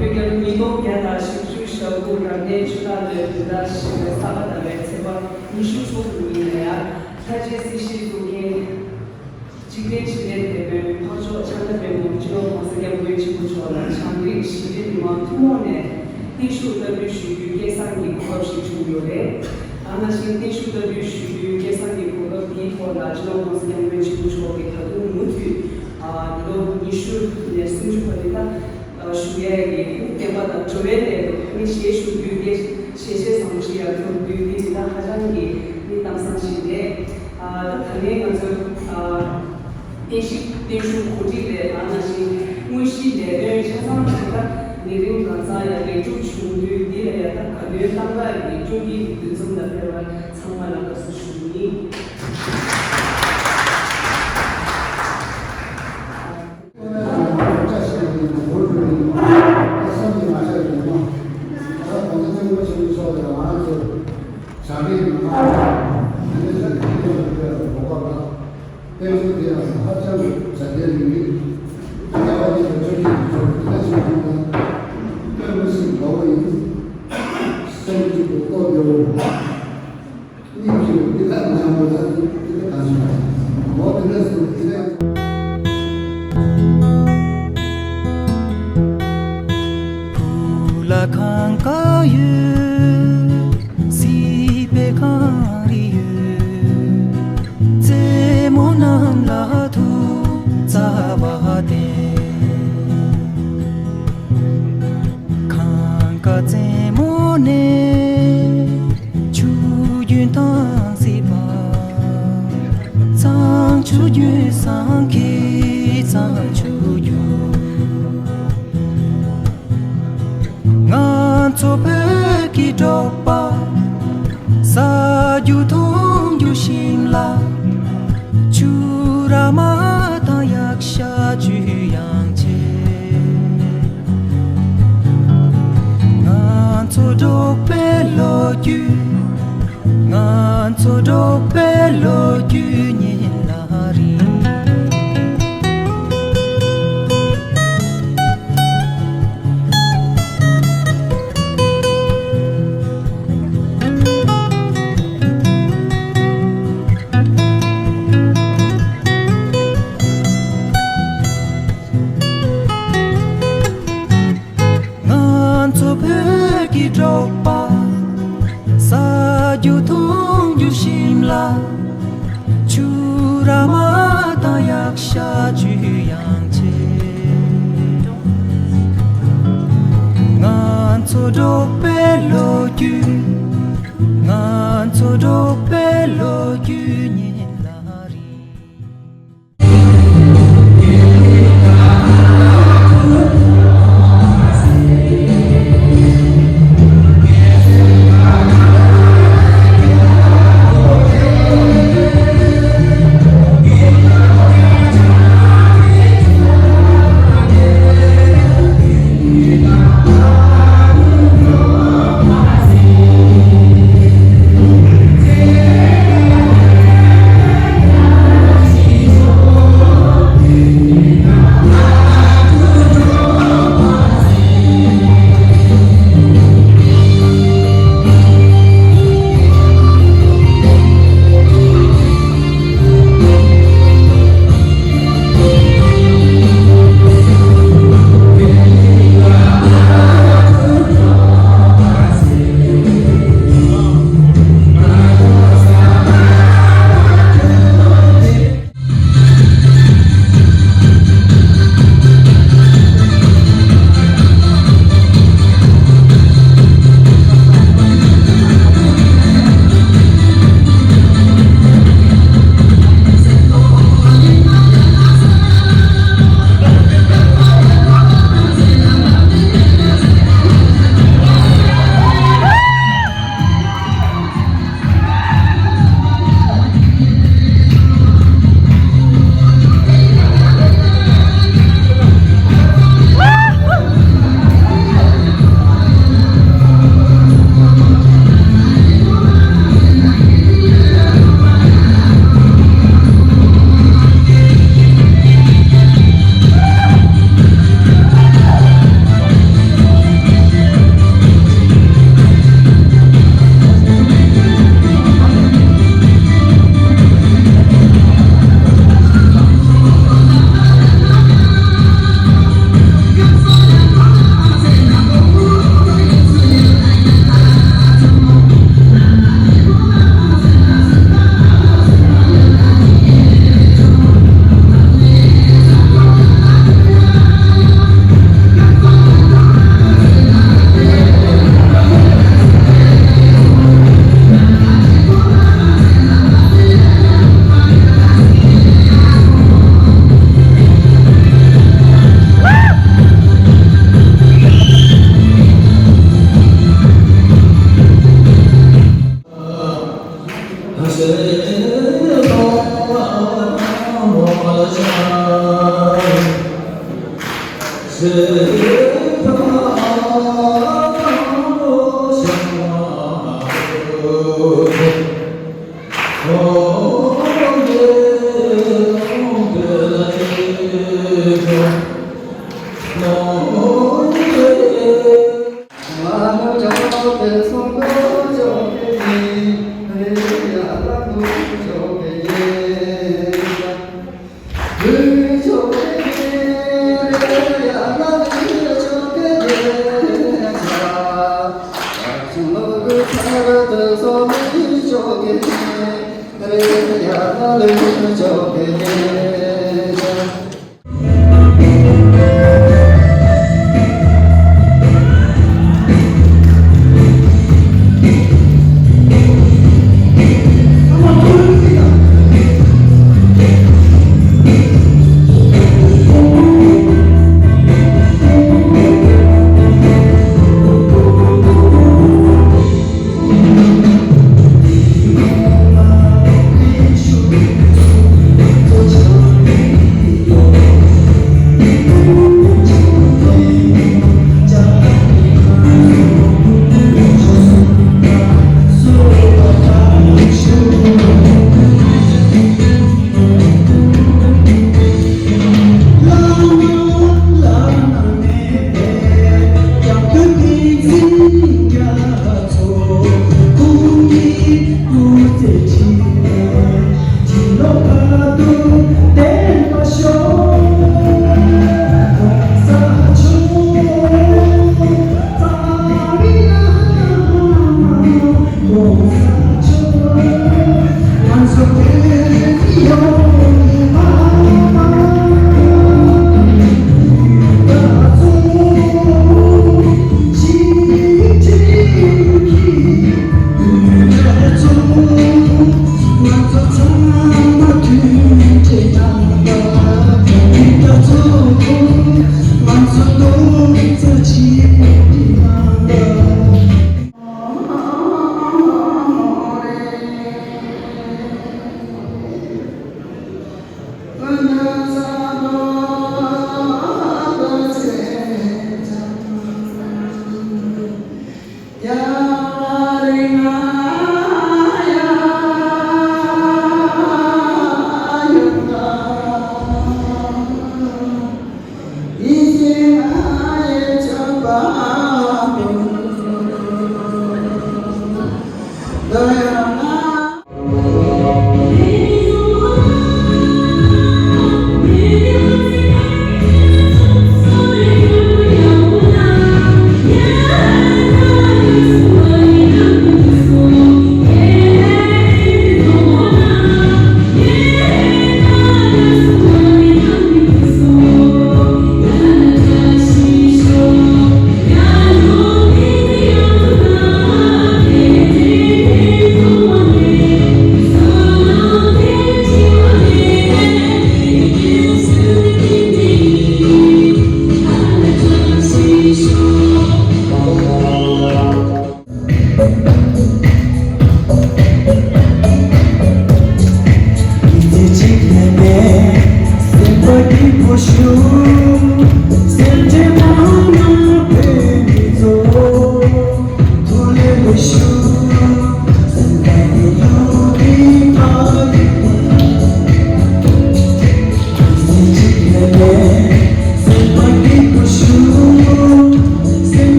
Peki mitomyada şüküşte burada ne çıkardı da şimdi sabahda ve sebep nişu çok uyuyor. Sadece şişirdiği 지게치게 파조 찬데 모지로 마스게 보이지 못하는 장비 시리즈만 투모네 티슈더 뷰슈 계산기 고급시 중요해 아나신 티슈더 뷰슈 계산기 고급 비포라 지로 마스게 보이지 못하게 가도 무티 로 이슈 네 승주거리다 슈게기 때마다 조회에 미시에슈 뷰게 시세 상시야 그 뷰기다 하장기 이 남상시에 당연히 먼저 대신 고지대 하나씩 무시대 세상에서 내린 가사야 내주 중들이야 딱 가벼운 땅가에 내주기 근성답해와 상관한 것을 주니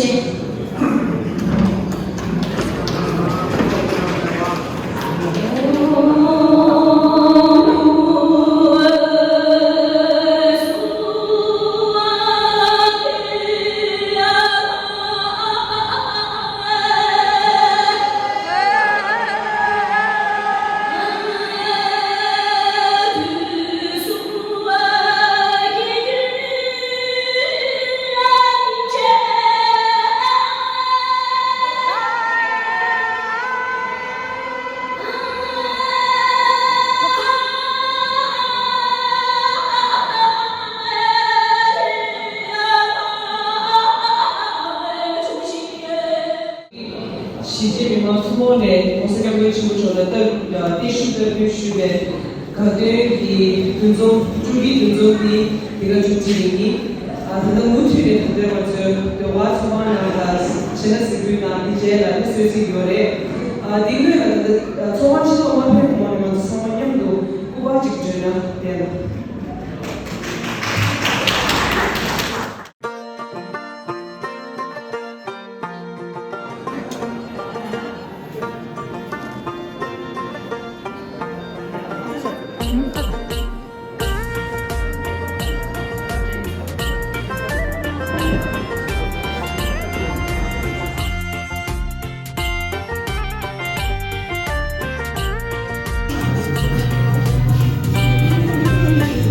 谢。 习近平嘛，ทุกคนเนี่ยผมสังเกตว่าชุมชนแต่ที่สุดเป็นชุมชนก็คือที่จุดที่ก็จุดที่แต่ถ้ามุดที่เนี่ยว่าจะว่าสมานนะครับเช่นสิ่งที่น่าดีเจแล้วก็สิ่งที่อยู่เนี่ยดีเลยก็สมานที่เราไม่เป็นมันสมานยังดูกูว่าจิตใจนะเนี่ย 네.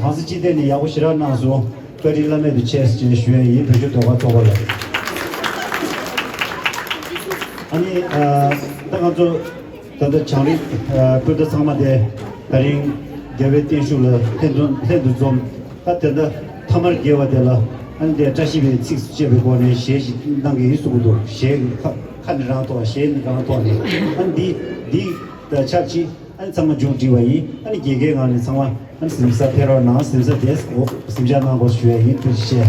唐氏记得你要我写了那说，各地那边的确是学业必须都要做过来。아니当做当的强力不得上嘛的，但是这边电数了很多种，他真的他们给我的了，俺的这些边这边过年学习那个速度，学看得上多，学那个多的，俺的的假期。anh sama jung ji wai ani ge ge ngani sama an simsa phero na simsa des ko simja na go shwe hi tu she